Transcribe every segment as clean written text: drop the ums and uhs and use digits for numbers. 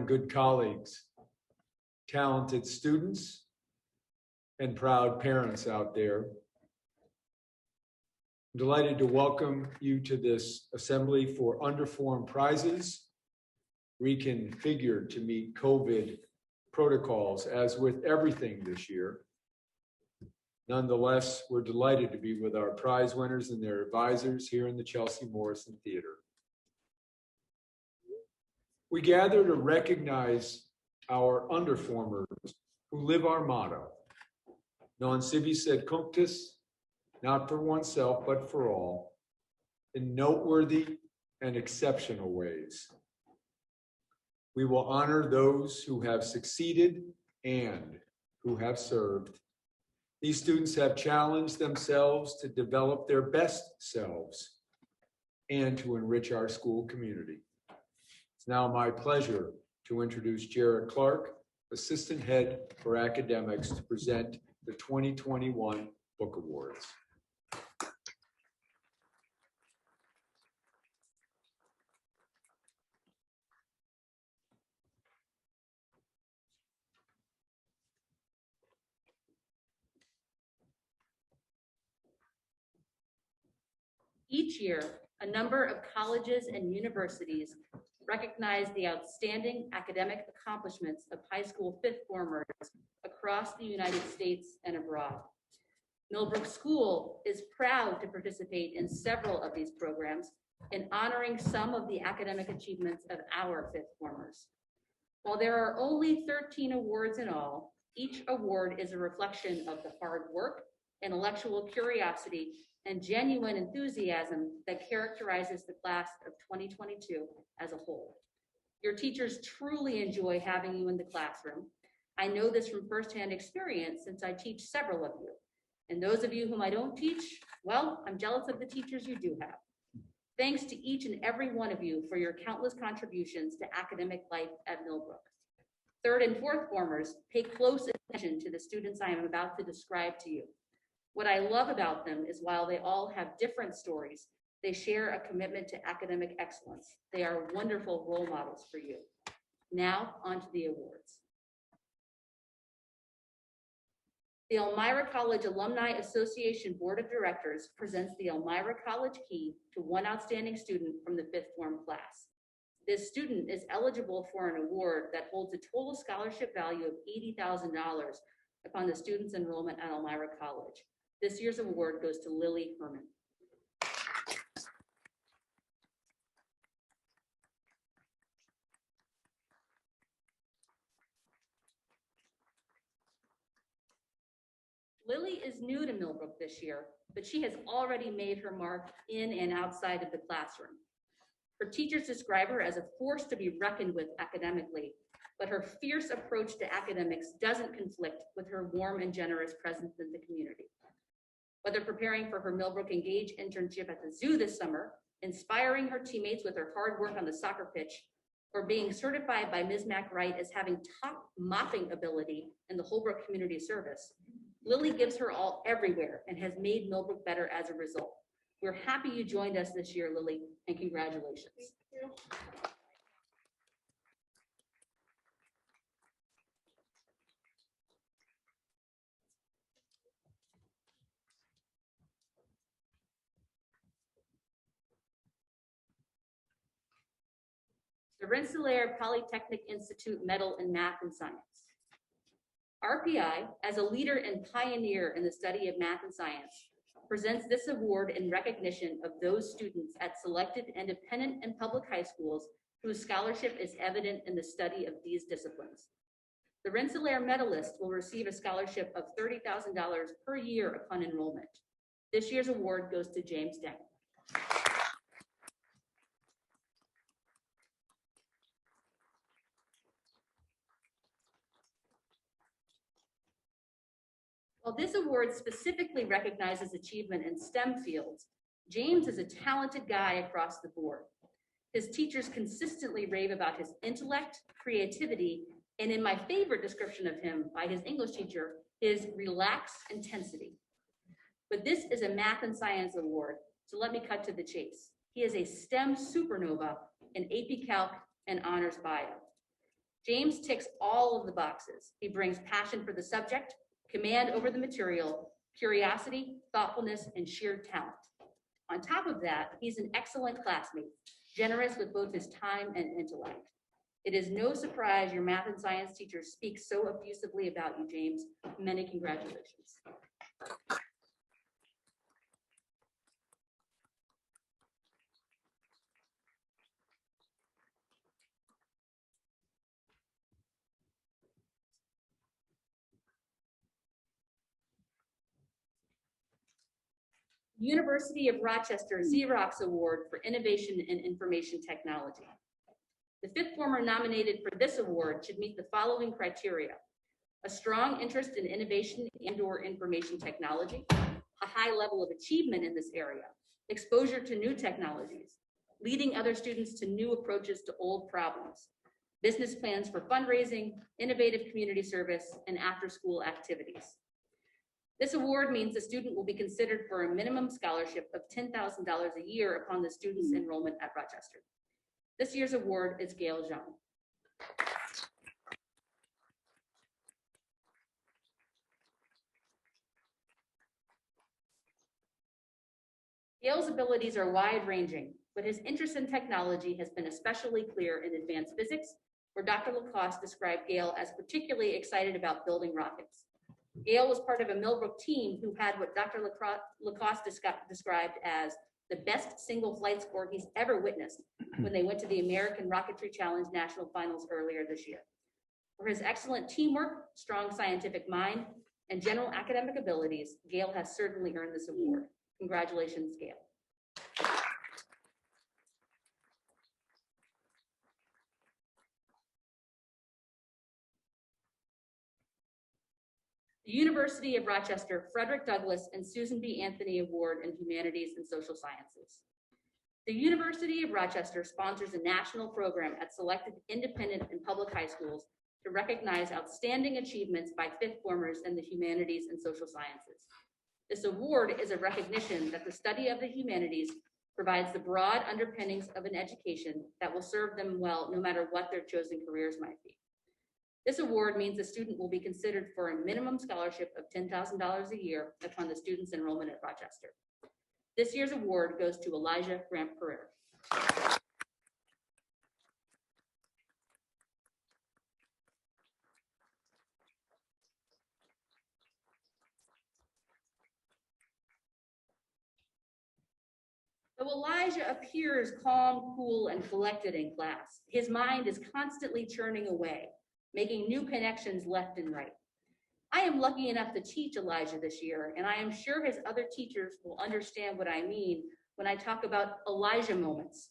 morning, good colleagues, talented students, and proud parents out there. I'm delighted to welcome you to this assembly for Underform prizes, reconfigured to meet COVID protocols, as with everything this year. Nonetheless, we're delighted to be with our prize winners and their advisors here in the Chelsea Morrison Theater. We gather to recognize our underformers who live our motto, non sibi sed cunctus, not for oneself, but for all, in noteworthy and exceptional ways. We will honor those who have succeeded and who have served. These students have challenged themselves to develop their best selves and to enrich our school community. It's now my pleasure to introduce Jared Clark, Assistant Head for Academics, to present the 2021 Book Awards. Each year, a number of colleges and universities recognize the outstanding academic accomplishments of high school fifth formers across the United States and abroad. Millbrook School is proud to participate in several of these programs in honoring some of the academic achievements of our fifth formers. While there are only 13 awards in all, each award is a reflection of the hard work, intellectual curiosity, and genuine enthusiasm that characterizes the class of 2022 as a whole. Your teachers truly enjoy having you in the classroom. I know this from firsthand experience since I teach several of you. And those of you whom I don't teach, well, I'm jealous of the teachers you do have. Thanks to each and every one of you for your countless contributions to academic life at Millbrook. Third and fourth formers, pay close attention to the students I am about to describe to you. What I love about them is while they all have different stories, they share a commitment to academic excellence. They are wonderful role models for you. Now, on to the awards. The Elmira College Alumni Association Board of Directors presents the Elmira College Key to one outstanding student from the fifth form class. This student is eligible for an award that holds a total scholarship value of $80,000 upon the student's enrollment at Elmira College. This year's award goes to Lily Herman. Lily is new to Millbrook this year, but she has already made her mark in and outside of the classroom. Her teachers describe her as a force to be reckoned with academically, but her fierce approach to academics doesn't conflict with her warm and generous presence in the community. Whether preparing for her Millbrook Engage internship at the zoo this summer, inspiring her teammates with her hard work on the soccer pitch, or being certified by Ms. McWright as having top mopping ability in the Holbrook Community Service, Lily gives her all everywhere and has made Millbrook better as a result. We're happy you joined us this year, Lily, and congratulations. Thank you. The Rensselaer Polytechnic Institute Medal in Math and Science. RPI, as a leader and pioneer in the study of math and science, presents this award in recognition of those students at selected independent and public high schools whose scholarship is evident in the study of these disciplines. The Rensselaer medalist will receive a scholarship of $30,000 per year upon enrollment. This year's award goes to James Zhang. While this award specifically recognizes achievement in STEM fields, James is a talented guy across the board. His teachers consistently rave about his intellect, creativity, and in my favorite description of him by his English teacher, his relaxed intensity. But this is a math and science award, so let me cut to the chase. He is a STEM supernova in AP Calc and Honors Bio. James ticks all of the boxes. He brings passion for the subject, command over the material, curiosity, thoughtfulness, and sheer talent. On top of that, he's an excellent classmate, generous with both his time and intellect. It is no surprise your math and science teachers speak so effusively about you, James. Many congratulations. University of Rochester Xerox Award for Innovation in Information Technology. The fifth former nominated for this award should meet the following criteria: a strong interest in innovation and/or information technology, a high level of achievement in this area, exposure to new technologies, leading other students to new approaches to old problems, business plans for fundraising, innovative community service, and after-school activities. This award means the student will be considered for a minimum scholarship of $10,000 a year upon the student's enrollment at Rochester. This year's award is Gail Zhang. Gail's abilities are wide-ranging, but his interest in technology has been especially clear in advanced physics, where Dr. Lacoste described Gail as particularly excited about building rockets. Gail was part of a Millbrook team who had what Dr. Lacoste described as the best single flight score he's ever witnessed when they went to the American Rocketry Challenge National Finals earlier this year. For his excellent teamwork, strong scientific mind, and general academic abilities, Gail has certainly earned this award. Congratulations, Gail. The University of Rochester Frederick Douglass and Susan B. Anthony Award in Humanities and Social Sciences. The University of Rochester sponsors a national program at selected independent and public high schools to recognize outstanding achievements by fifth formers in the humanities and social sciences. This award is a recognition that the study of the humanities provides the broad underpinnings of an education that will serve them well no matter what their chosen careers might be. This award means the student will be considered for a minimum scholarship of $10,000 a year upon the student's enrollment at Rochester. This year's award goes to Elijah Grant Pereira. Though Elijah appears calm, cool, and collected in class, his mind is constantly churning away, making new connections left and right. I am lucky enough to teach Elijah this year, and I am sure his other teachers will understand what I mean when I talk about Elijah moments,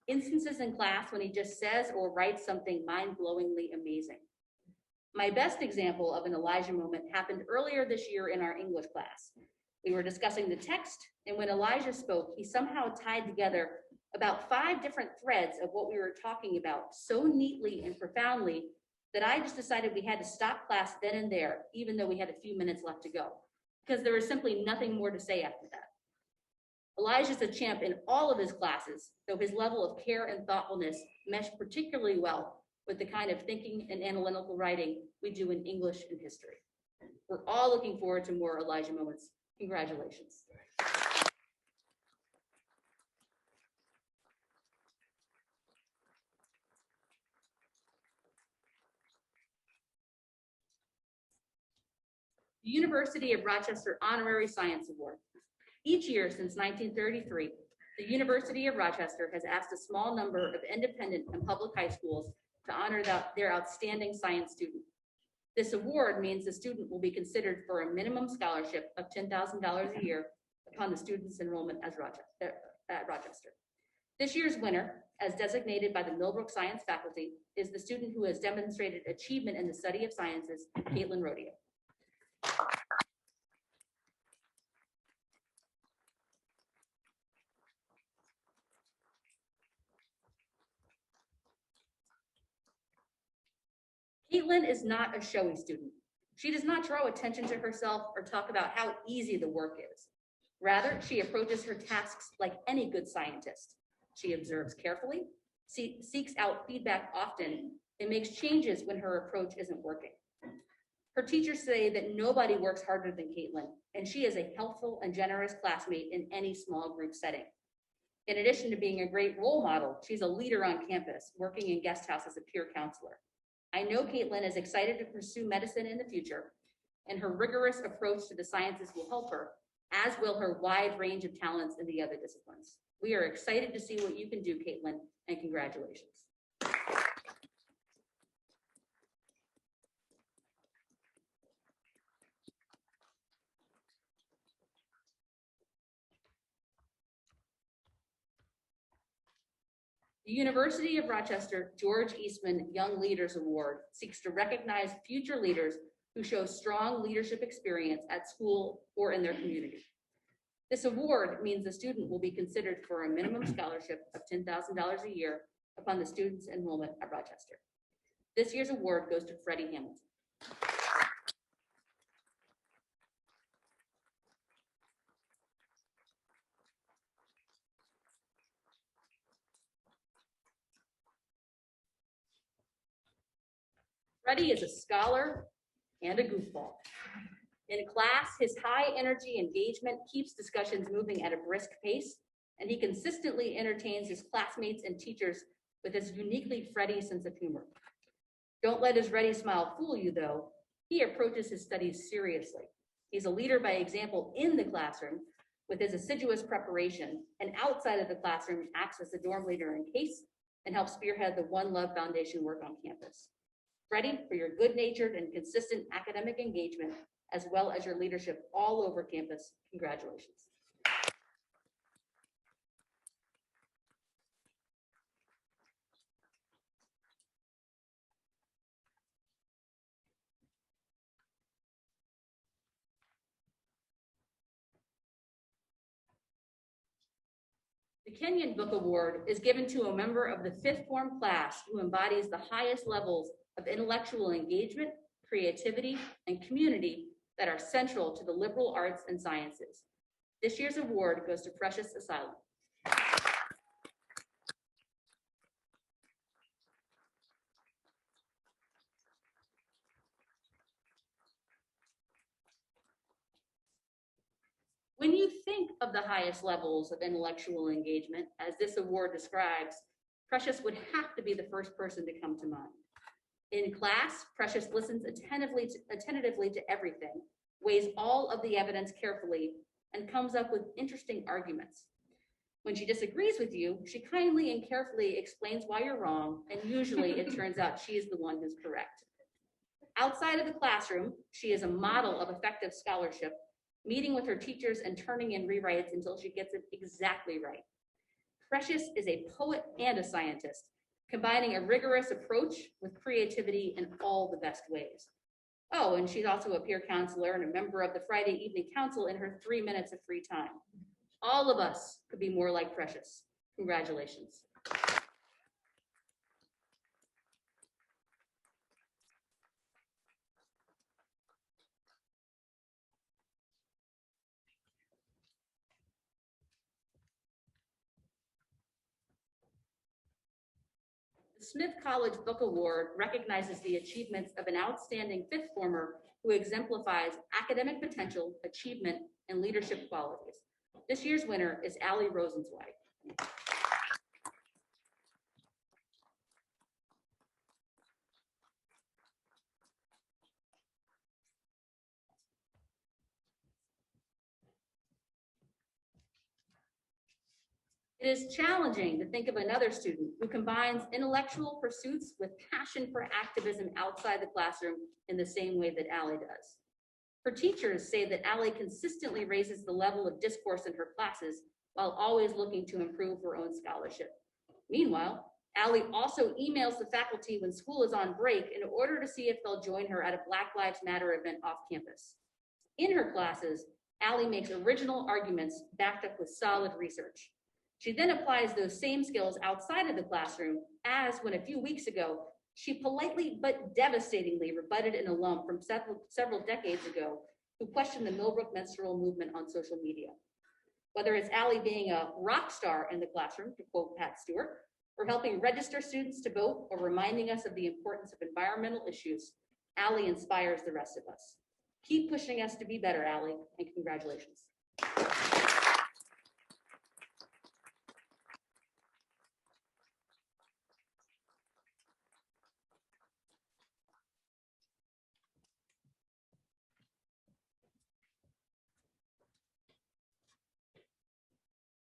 instances in class when he just says or writes something mind-blowingly amazing. My best example of an Elijah moment happened earlier this year in our English class. We were discussing the text, and when Elijah spoke, he somehow tied together about 5 different threads of what we were talking about so neatly and profoundly that I just decided we had to stop class then and there, even though we had a few minutes left to go, because there was simply nothing more to say after that. Elijah's a champ in all of his classes, though his level of care and thoughtfulness mesh particularly well with the kind of thinking and analytical writing we do in English and history. We're all looking forward to more Elijah moments. Congratulations. The University of Rochester Honorary Science Award. Each year since 1933, the University of Rochester has asked a small number of independent and public high schools to honor their outstanding science student. This award means the student will be considered for a minimum scholarship of $10,000 a year upon the student's enrollment at Rochester. This year's winner, as designated by the Millbrook Science faculty, is the student who has demonstrated achievement in the study of sciences, Caitlin Rodio. Caitlin is not a showy student. She does not draw attention to herself or talk about how easy the work is. Rather, she approaches her tasks like any good scientist. She observes carefully, seeks out feedback often, and makes changes when her approach isn't working. Her teachers say that nobody works harder than Caitlin, and she is a helpful and generous classmate in any small group setting. In addition to being a great role model, she's a leader on campus, working in guest house as a peer counselor. I know Caitlin is excited to pursue medicine in the future, and her rigorous approach to the sciences will help her, as will her wide range of talents in the other disciplines. We are excited to see what you can do, Caitlin, and congratulations. The University of Rochester George Eastman Young Leaders Award seeks to recognize future leaders who show strong leadership experience at school or in their community. This award means the student will be considered for a minimum scholarship of $10,000 a year upon the student's enrollment at Rochester. This year's award goes to Freddie Hamilton. Freddie is a scholar and a goofball. In class, his high energy engagement keeps discussions moving at a brisk pace, and he consistently entertains his classmates and teachers with his uniquely Freddie sense of humor. Don't let his ready smile fool you, though. He approaches his studies seriously. He's a leader by example in the classroom with his assiduous preparation, and outside of the classroom acts as the dorm leader in case and helps spearhead the One Love Foundation work on campus. Freddie, for your good-natured and consistent academic engagement, as well as your leadership all over campus, congratulations. The Kenyan Book Award is given to a member of the fifth form class who embodies the highest levels of intellectual engagement, creativity, and community that are central to the liberal arts and sciences. This year's award goes to Precious Asylum. When you think of the highest levels of intellectual engagement, as this award describes, Precious would have to be the first person to come to mind. In class, Precious listens attentively to everything, weighs all of the evidence carefully, and comes up with interesting arguments. When she disagrees with you, she kindly and carefully explains why you're wrong, and usually it turns out she is the one who's correct. Outside of the classroom, she is a model of effective scholarship, meeting with her teachers and turning in rewrites until she gets it exactly right. Precious is a poet and a scientist, combining a rigorous approach with creativity in all the best ways. Oh, and she's also a peer counselor and a member of the Friday Evening Council in her 3 minutes of free time. All of us could be more like Precious. Congratulations. The Smith College Book Award recognizes the achievements of an outstanding fifth former who exemplifies academic potential, achievement, and leadership qualities. This year's winner is Allie Rosenzweig. It is challenging to think of another student who combines intellectual pursuits with passion for activism outside the classroom in the same way that Allie does. Her teachers say that Allie consistently raises the level of discourse in her classes while always looking to improve her own scholarship. Meanwhile, Allie also emails the faculty when school is on break in order to see if they'll join her at a Black Lives Matter event off campus. In her classes, Allie makes original arguments backed up with solid research. She then applies those same skills outside of the classroom, as when a few weeks ago, she politely but devastatingly rebutted an alum from several decades ago who questioned the Millbrook menstrual movement on social media. Whether it's Allie being a rock star in the classroom, to quote Pat Stewart, For helping register students to vote or reminding us of the importance of environmental issues, Allie inspires the rest of us. Keep pushing us to be better, Allie, and congratulations.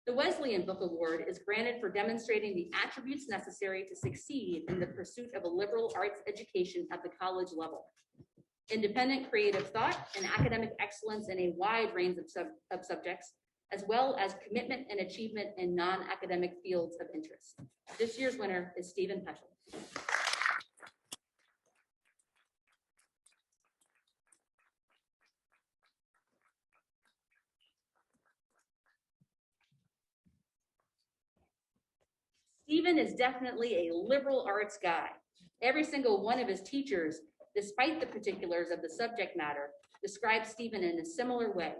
The Wesleyan Book Award is granted for demonstrating the attributes necessary to succeed in the pursuit of a liberal arts education at the college level. Independent creative thought and academic excellence in a wide range of subjects, as well as commitment and achievement in non-academic fields of interest. This year's winner is Stephen Peschel. Stephen is definitely a liberal arts guy. Every single one of his teachers, despite the particulars of the subject matter, describes Stephen in a similar way.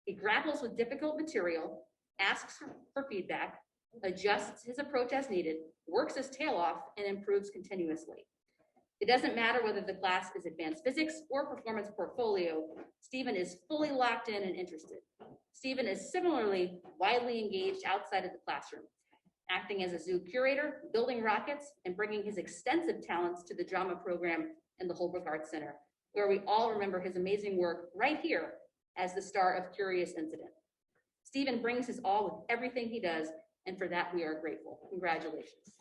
He grapples with difficult material, asks for feedback, adjusts his approach as needed, works his tail off, and improves continuously. It doesn't matter whether the class is advanced physics or performance portfolio, Stephen is fully locked in and interested. Stephen is similarly widely engaged outside of the classroom, acting as a zoo curator, building rockets, and bringing his extensive talents to the drama program in the Holbrook Arts Center, where we all remember his amazing work right here as the star of Curious Incident. Stephen brings his all with everything he does, and for that we are grateful. Congratulations.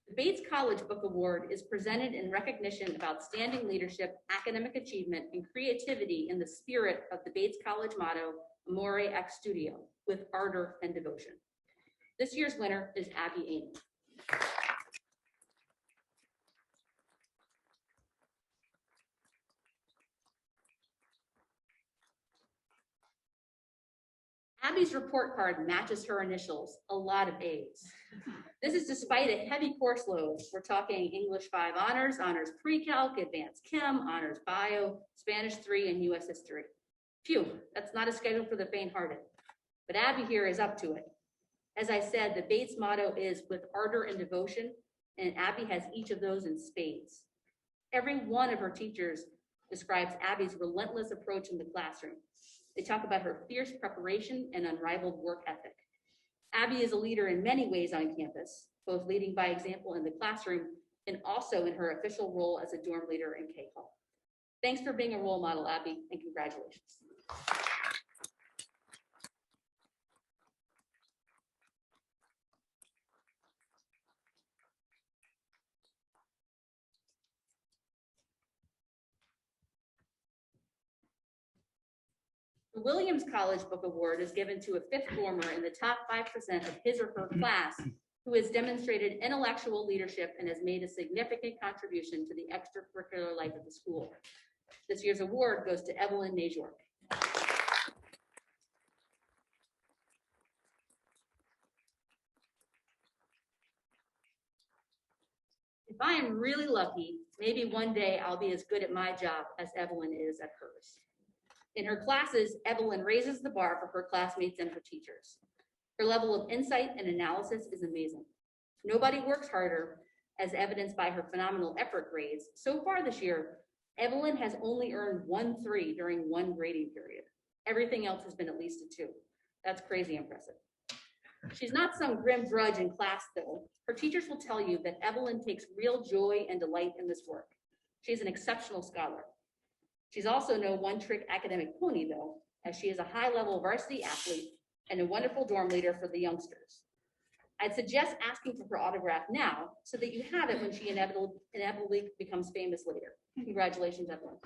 The Bates College Book Award is presented in recognition of outstanding leadership, academic achievement, and creativity in the spirit of the Bates College motto, Amore Ex Studio, with ardor and devotion. This year's winner is Abby Amy. Abby's report card matches her initials, a lot of A's. This is despite a heavy course load. We're talking English 5 honors, honors pre-calc, advanced chem, honors bio, Spanish 3, and US history. Phew, that's not a schedule for the faint-hearted. But Abby here is up to it. As I said, the Bates motto is with ardor and devotion, and Abby has each of those in spades. Every one of her teachers describes Abby's relentless approach in the classroom. They talk about her fierce preparation and unrivaled work ethic. Abby is a leader in many ways on campus, both leading by example in the classroom and also in her official role as a dorm leader in K-Hall. Thanks for being a role model, Abby, and congratulations. The Williams College Book Award is given to a 5th former in the top 5% of his or her class who has demonstrated intellectual leadership and has made a significant contribution to the extracurricular life of the school. This year's award goes to Evelyn Najork. If I am really lucky, maybe one day I'll be as good at my job as Evelyn is at hers. In her classes, Evelyn raises the bar for her classmates and her teachers. Her level of insight and analysis is amazing. Nobody works harder, as evidenced by her phenomenal effort grades. So far this year, Evelyn has only earned 1 3 during one grading period. Everything else has been at least a 2. That's crazy impressive. She's not some grim drudge in class, though. Her teachers will tell you that Evelyn takes real joy and delight in this work. She's an exceptional scholar. She's also no one-trick academic pony, though, as she is a high-level varsity athlete and a wonderful dorm leader for the youngsters. I'd suggest asking for her autograph now so that you have it when she inevitably becomes famous later. Congratulations, Evelyn.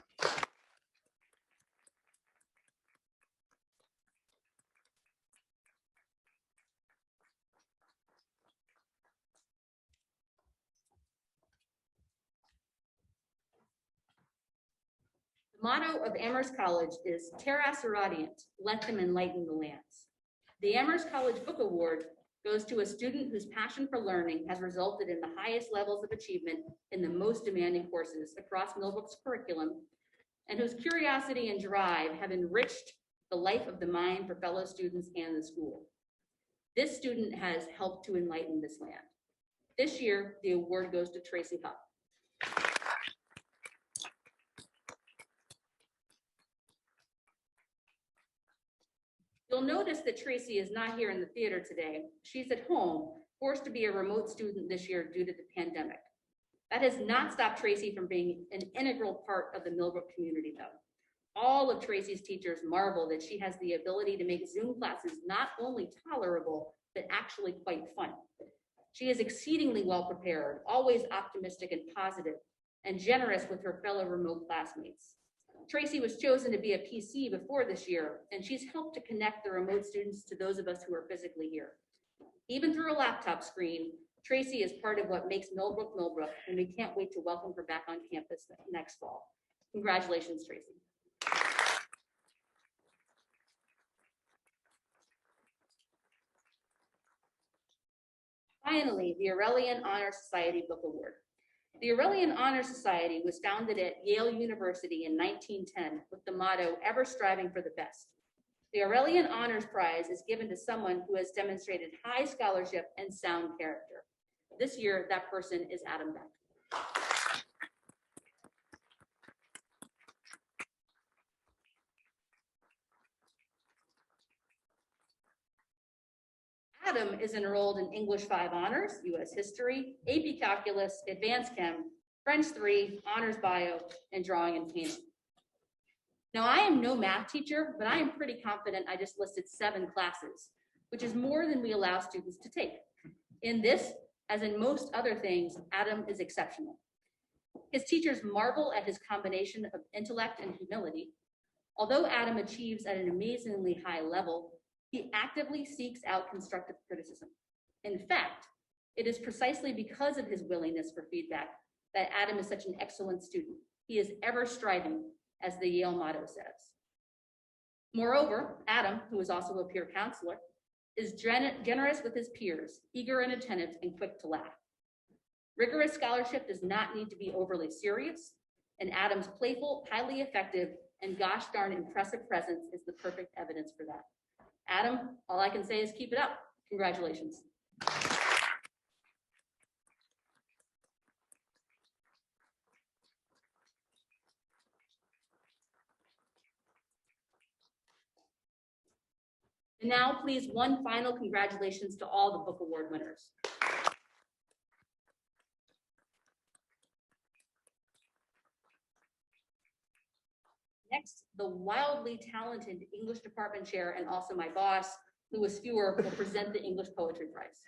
The motto of Amherst College is Terra Seradiant, let them enlighten the lands. The Amherst College Book Award goes to a student whose passion for learning has resulted in the highest levels of achievement in the most demanding courses across Millbrook's curriculum, and whose curiosity and drive have enriched the life of the mind for fellow students and the school. This student has helped to enlighten this land. This year, the award goes to Tracy Huff. You'll notice that Tracy is not here in the theater today. She's at home, forced to be a remote student this year due to the pandemic. That has not stopped Tracy from being an integral part of the Millbrook community, though. All of Tracy's teachers marvel that she has the ability to make Zoom classes not only tolerable, but actually quite fun. She is exceedingly well prepared, always optimistic and positive, and generous with her fellow remote classmates. Tracy was chosen to be a PC before this year, and she's helped to connect the remote students to those of us who are physically here. Even through a laptop screen, Tracy is part of what makes Millbrook Millbrook, and we can't wait to welcome her back on campus next fall. Congratulations, Tracy. Finally, the Aurelian Honor Society Book Award. The Aurelian Honor Society was founded at Yale University in 1910 with the motto, ever striving for the best. The Aurelian Honors Prize is given to someone who has demonstrated high scholarship and sound character. This year, that person is Adam Beck. Adam is enrolled in English 5 Honors, US History, AP Calculus, Advanced Chem, French 3, Honors Bio, and Drawing and Painting. Now, I am no math teacher, but I am pretty confident I just listed 7 classes, which is more than we allow students to take. In this, as in most other things, Adam is exceptional. His teachers marvel at his combination of intellect and humility. Although Adam achieves at an amazingly high level, he actively seeks out constructive criticism. In fact, it is precisely because of his willingness for feedback that Adam is such an excellent student. He is ever striving, as the Yale motto says. Moreover, Adam, who is also a peer counselor, is generous with his peers, eager and attentive, and quick to laugh. Rigorous scholarship does not need to be overly serious, and Adam's playful, highly effective, and gosh darn impressive presence is the perfect evidence for that. Adam, all I can say is keep it up. Congratulations. And now, please, one final congratulations to all the book award winners. Next, the wildly talented English department chair and also my boss, Louis Fewer, will present the English Poetry Prize.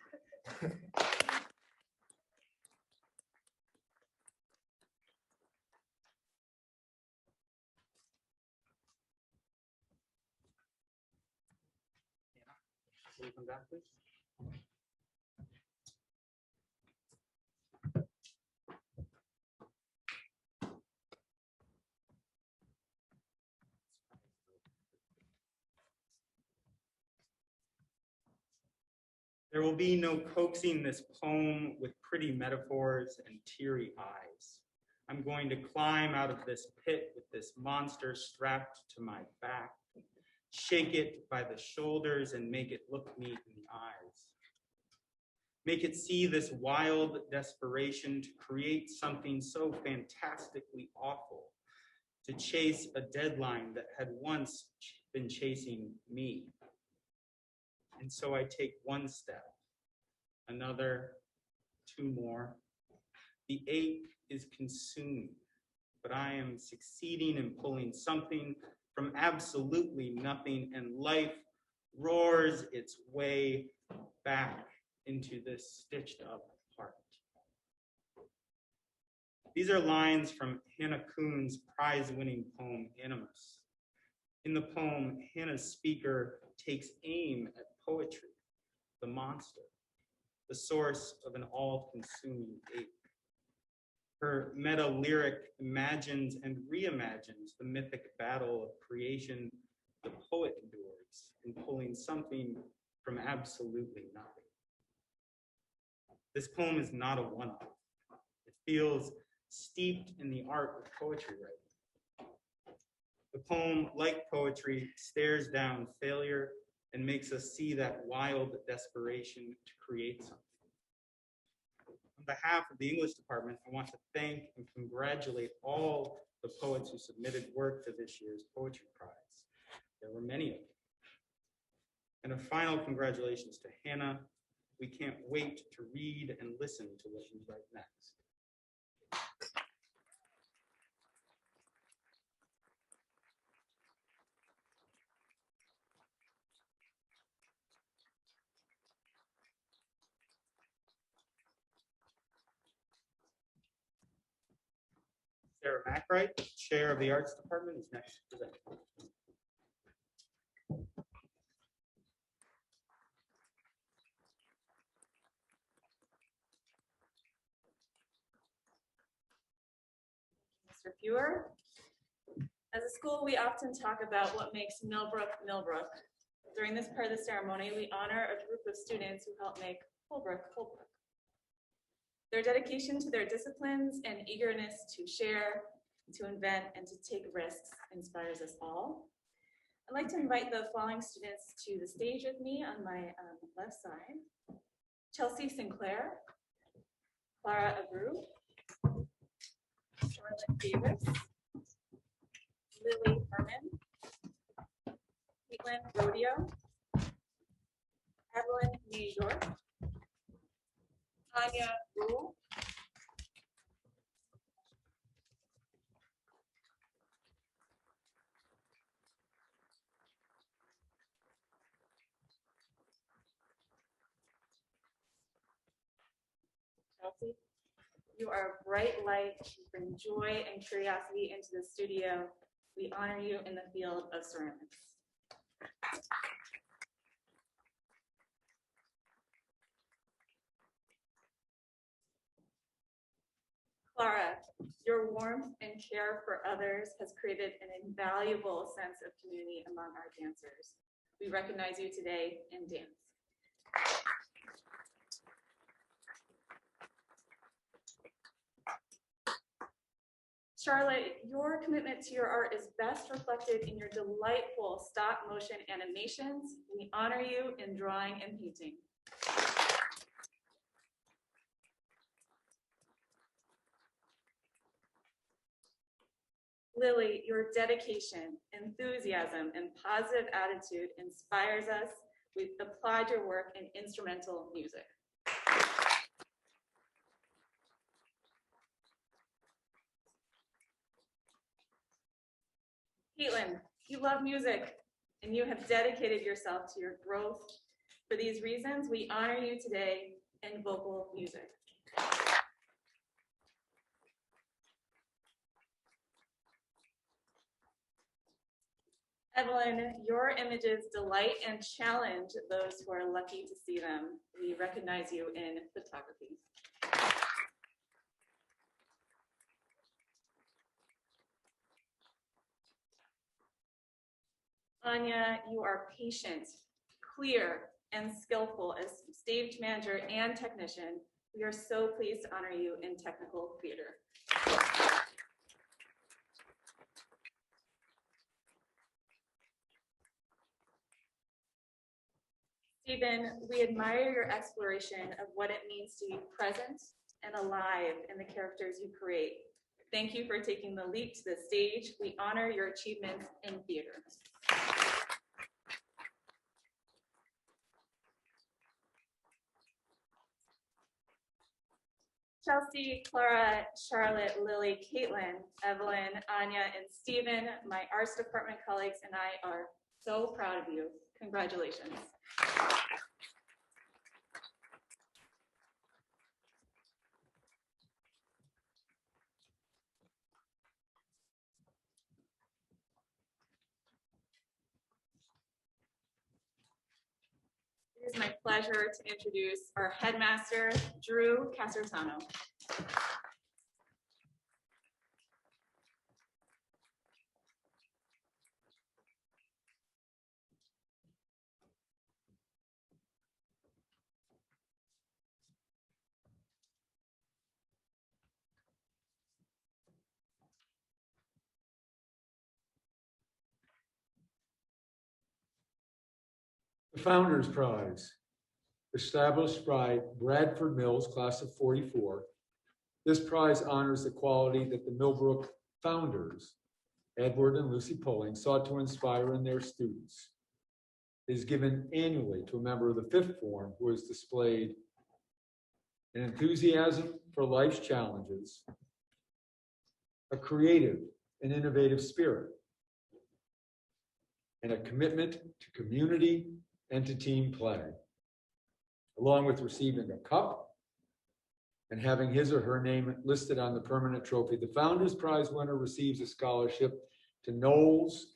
Can you come back, please? There will be no coaxing this poem with pretty metaphors and teary eyes. I'm going to climb out of this pit with this monster strapped to my back, shake it by the shoulders and make it look me in the eyes. Make it see this wild desperation to create something so fantastically awful, to chase a deadline that had once been chasing me. And so I take one step, another, 2 more. The ache is consumed, but I am succeeding in pulling something from absolutely nothing, and life roars its way back into this stitched up heart. These are lines from Hannah Kuhn's prize-winning poem, Animus. In the poem, Hannah's speaker takes aim at poetry, the monster, the source of an all-consuming ache. Her meta-lyric imagines and reimagines the mythic battle of creation the poet endures in pulling something from absolutely nothing. This poem is not a one-off. It feels steeped in the art of poetry writing. The poem, like poetry, stares down failure and makes us see that wild desperation to create something. On behalf of the English department, I want to thank and congratulate all the poets who submitted work to this year's poetry prize. There were many of them. And a final congratulations to Hannah. We can't wait to read and listen to what you write next. Sarah McWright, Chair of the Arts Department, is next to present. Mr. Fewer. As a school, we often talk about what makes Millbrook, Millbrook. During this part of the ceremony, we honor a group of students who helped make Holbrook, Holbrook. Their dedication to their disciplines and eagerness to share, to invent, and to take risks inspires us all. I'd like to invite the following students to the stage with me on my left side. Chelsea Sinclair, Clara Abreu, Charlotte Davis, Lily Herman, Caitlin Rodeo, Evelyn New York, Anya Rule, Chelsea, you are a bright light. You bring joy and curiosity into the studio. We honor you in the field of ceramics. Clara, your warmth and care for others has created an invaluable sense of community among our dancers. We recognize you today in dance. Charlotte, your commitment to your art is best reflected in your delightful stop motion animations. We honor you in drawing and painting. Lily, your dedication, enthusiasm, and positive attitude inspires us. We applaud your work in instrumental music. Caitlin, you love music and you have dedicated yourself to your growth. For these reasons, we honor you today in vocal music. Evelyn, your images delight and challenge those who are lucky to see them. We recognize you in photography. Anya, you are patient, clear, and skillful as stage manager and technician. We are so pleased to honor you in technical theater. Stephen, we admire your exploration of what it means to be present and alive in the characters you create. Thank you for taking the leap to the stage. We honor your achievements in theater. Chelsea, Clara, Charlotte, Lily, Caitlin, Evelyn, Anya, and Stephen, my arts department colleagues and I are so proud of you. Congratulations. It is my pleasure to introduce our headmaster, Drew Casertano. Founders Prize, established by Bradford Mills, class of 44. This prize honors the quality that the Millbrook founders, Edward and Lucy Pulling, sought to inspire in their students. It is given annually to a member of the fifth form who has displayed an enthusiasm for life's challenges, a creative and innovative spirit, and a commitment to community and to team play, along with receiving a cup and having his or her name listed on the permanent trophy. The Founders Prize winner receives a scholarship to Knowles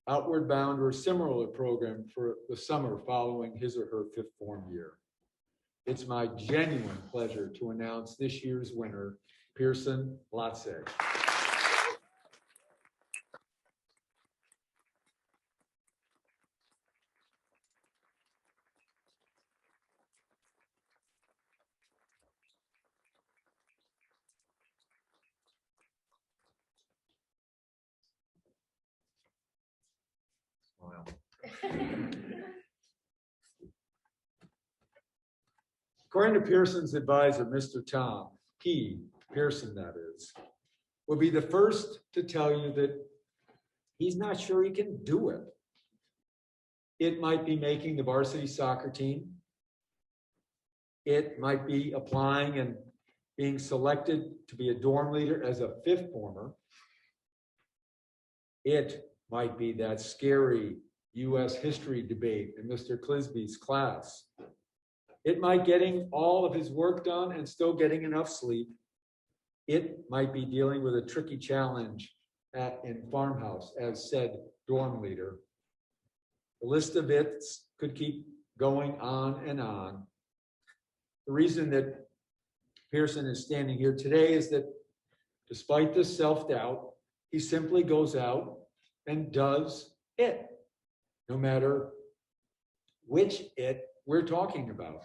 Outward Bound or a similar program for the summer following his or her fifth form year. It's my genuine pleasure to announce this year's winner, Pearson Lotze. Wow. According to Pearson's advisor, Mr. Tom Pearson, that is, will be the first to tell you that he's not sure he can do it. It might be making the varsity soccer team. It might be applying and being selected to be a dorm leader as a fifth former. It might be that scary U.S. history debate in Mr. Clisby's class. It might getting all of his work done and still getting enough sleep. It might be dealing with a tricky challenge in farmhouse as said dorm leader. The list of its could keep going on and on. The reason that Pearson is standing here today is that despite this self-doubt, he simply goes out and does it, no matter which it we're talking about.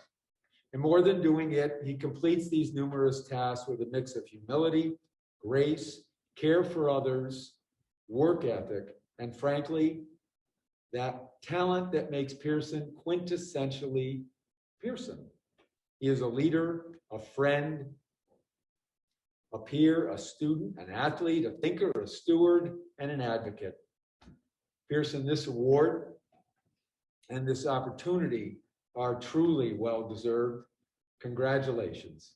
And more than doing it, he completes these numerous tasks with a mix of humility, grace, care for others, work ethic, and frankly, that talent that makes Pearson quintessentially Pearson. He is a leader, a friend, a peer, a student, an athlete, a thinker, a steward, and an advocate. Pearson, this award and this opportunity are truly well-deserved. Congratulations.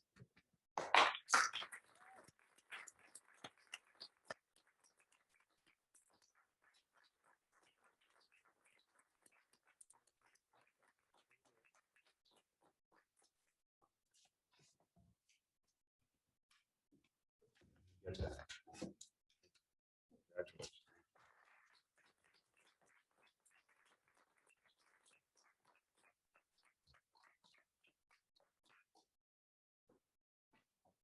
Congratulations.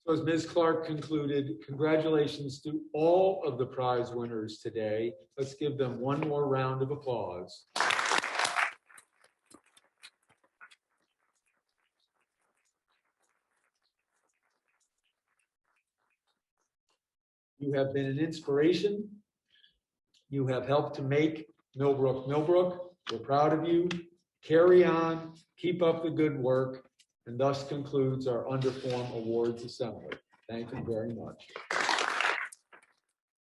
So as Ms. Clark concluded, congratulations to all of the prize winners today. Let's give them one more round of applause. You have been an inspiration. You have helped to make Millbrook Millbrook. We're proud of you. Carry on, keep up the good work, and thus concludes our Underform Awards Assembly. Thank you very much.